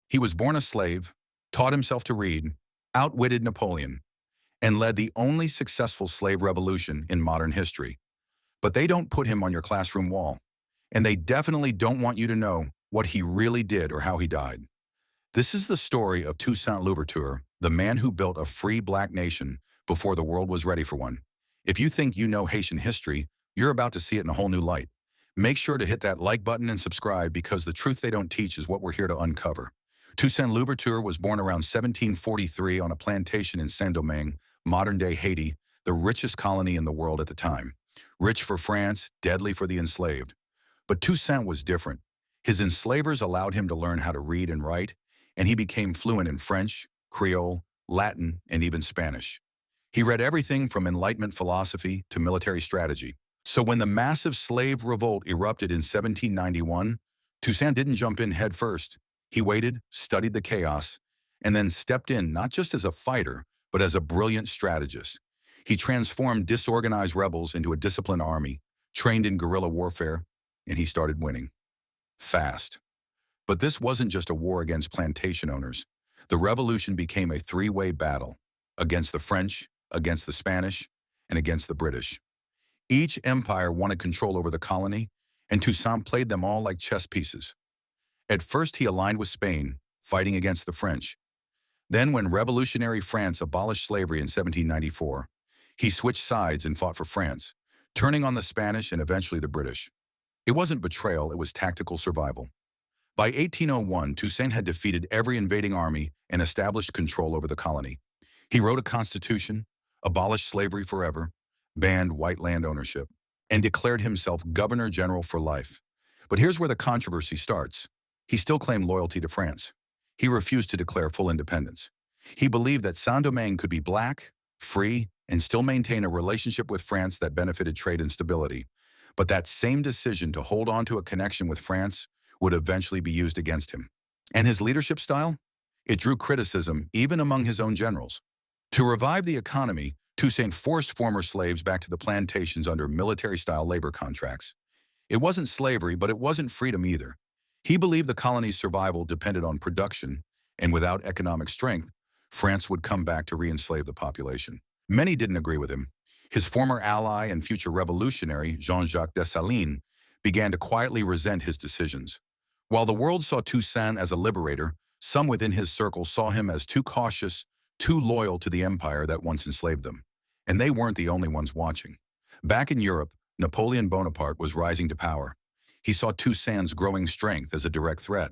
He was born a slave, taught himself to read, outwitted Napoleon, and led the only successful slave revolution in modern history. But they don't put him on your classroom wall, and they definitely don't want you to know what he really did or how he died. This is the story of Toussaint Louverture, the man who built a free black nation before the world was ready for one. If you think you know Haitian history, you're about to see it in a whole new light. Make sure to hit that like button and subscribe because the truth they don't teach is what we're here to uncover. Toussaint Louverture was born around 1743 on a plantation in Saint-Domingue, modern-day Haiti, the richest colony in the world at the time. Rich for France, deadly for the enslaved. But Toussaint was different. His enslavers allowed him to learn how to read and write, and he became fluent in French, Creole, Latin, and even Spanish. He read everything from Enlightenment philosophy to military strategy. So when the massive slave revolt erupted in 1791, Toussaint didn't jump in head first. He waited, studied the chaos, and then stepped in not just as a fighter, but as a brilliant strategist. He transformed disorganized rebels into a disciplined army, trained in guerrilla warfare, and he started winning. Fast. But this wasn't just a war against plantation owners. The revolution became a three-way battle against the French, against the Spanish, and against the British. Each empire wanted control over the colony, and Toussaint played them all like chess pieces. At first, he aligned with Spain, fighting against the French. Then, when revolutionary France abolished slavery in 1794, he switched sides and fought for France, turning on the Spanish and eventually the British. It wasn't betrayal, it was tactical survival. By 1801, Toussaint had defeated every invading army and established control over the colony. He wrote a constitution, abolished slavery forever, banned white land ownership, and declared himself governor-general for life. But here's where the controversy starts. He still claimed loyalty to France. He refused to declare full independence. He believed that Saint-Domingue could be black, free, and still maintain a relationship with France that benefited trade and stability. But that same decision to hold on to a connection with France would eventually be used against him. And his leadership style? It drew criticism even among his own generals. To revive the economy, Toussaint forced former slaves back to the plantations under military-style labor contracts. It wasn't slavery, but it wasn't freedom either. He believed the colony's survival depended on production, and without economic strength, France would come back to re-enslave the population. Many didn't agree with him. His former ally and future revolutionary, Jean-Jacques began to quietly resent his decisions. While the world saw Toussaint as a liberator, some within his circle saw him as too cautious, too loyal to the empire that once enslaved them. And they weren't the only ones watching. Back in Europe, Napoleon Bonaparte was rising to power. He saw Toussaint's growing strength as a direct threat,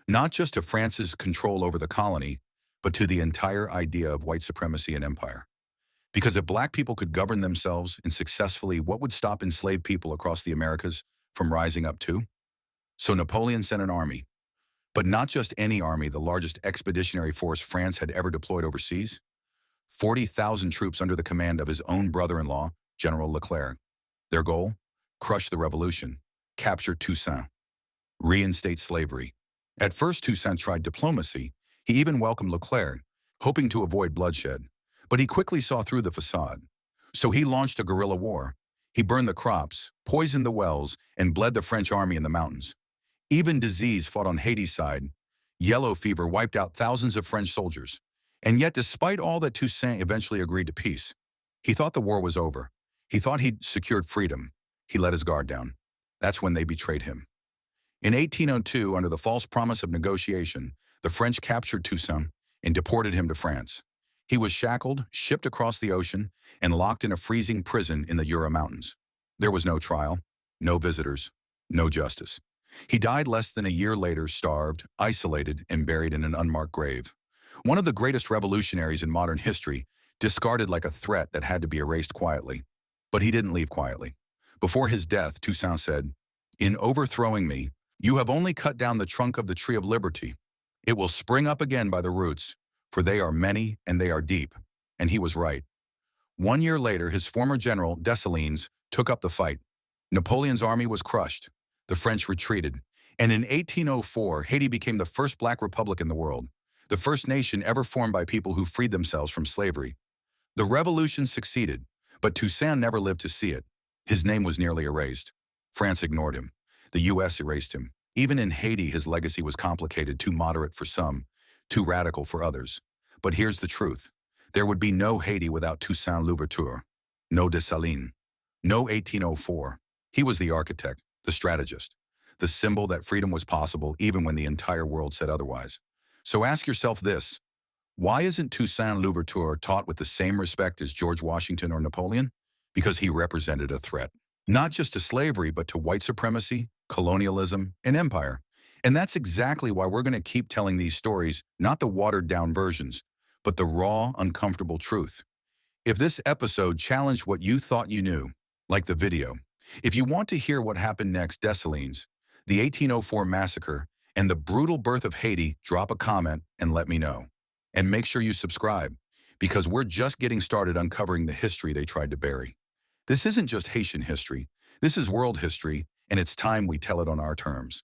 not just to France's control over the colony, but to the entire idea of white supremacy and empire. Because if black people could govern themselves and successfully, what would stop enslaved people across the Americas from rising up too? So Napoleon sent an army, but not just any army, the largest expeditionary force France had ever deployed overseas. 40,000 troops under the command of his own brother-in-law, General Leclerc. Their goal? Crush the revolution, capture Toussaint, reinstate slavery. At first, Toussaint tried diplomacy. He even welcomed Leclerc, hoping to avoid bloodshed. But he quickly saw through the facade. So he launched a guerrilla war. He burned the crops, poisoned the wells, and bled the French army in the mountains. Even disease fought on Haiti's side. Yellow fever wiped out thousands of French soldiers. And yet, despite all that, Toussaint eventually agreed to peace. He thought the war was over. He thought he'd secured freedom. He let his guard down. That's when they betrayed him. In 1802, under the false promise of negotiation, the French captured Toussaint and deported him to France. He was shackled, shipped across the ocean, and locked in a freezing prison in the Jura Mountains. There was no trial, no visitors, no justice. He died less than a year later, starved, isolated, and buried in an unmarked grave. One of the greatest revolutionaries in modern history, discarded like a threat that had to be erased quietly. But he didn't leave quietly. Before his death, Toussaint said, "In overthrowing me, you have only cut down the trunk of the tree of liberty. It will spring up again by the roots, for they are many and they are deep." And he was right. 1 year later, his former general, Dessalines, took up the fight. Napoleon's army was crushed. The French retreated. And in 1804, Haiti became the first black republic in the world, the first nation ever formed by people who freed themselves from slavery. The revolution succeeded, but Toussaint never lived to see it. His name was nearly erased. France ignored him. The U.S. erased him. Even in Haiti, his legacy was complicated, too moderate for some, too radical for others. But here's the truth. There would be no Haiti without Toussaint Louverture, no Dessalines, no 1804. He was the architect, the strategist, the symbol that freedom was possible even when the entire world said otherwise. So ask yourself this: why isn't Toussaint Louverture taught with the same respect as George Washington or Napoleon? Because he represented a threat, not just to slavery, but to white supremacy, colonialism, and empire. And that's exactly why we're going to keep telling these stories, not the watered-down versions, but the raw, uncomfortable truth. If this episode challenged what you thought you knew, like the video, if you want to hear what happened next, Dessalines, the 1804 massacre, and the brutal birth of Haiti, drop a comment and let me know. And make sure you subscribe, because we're just getting started uncovering the history they tried to bury. This isn't just Haitian history. This is world history, and it's time we tell it on our terms.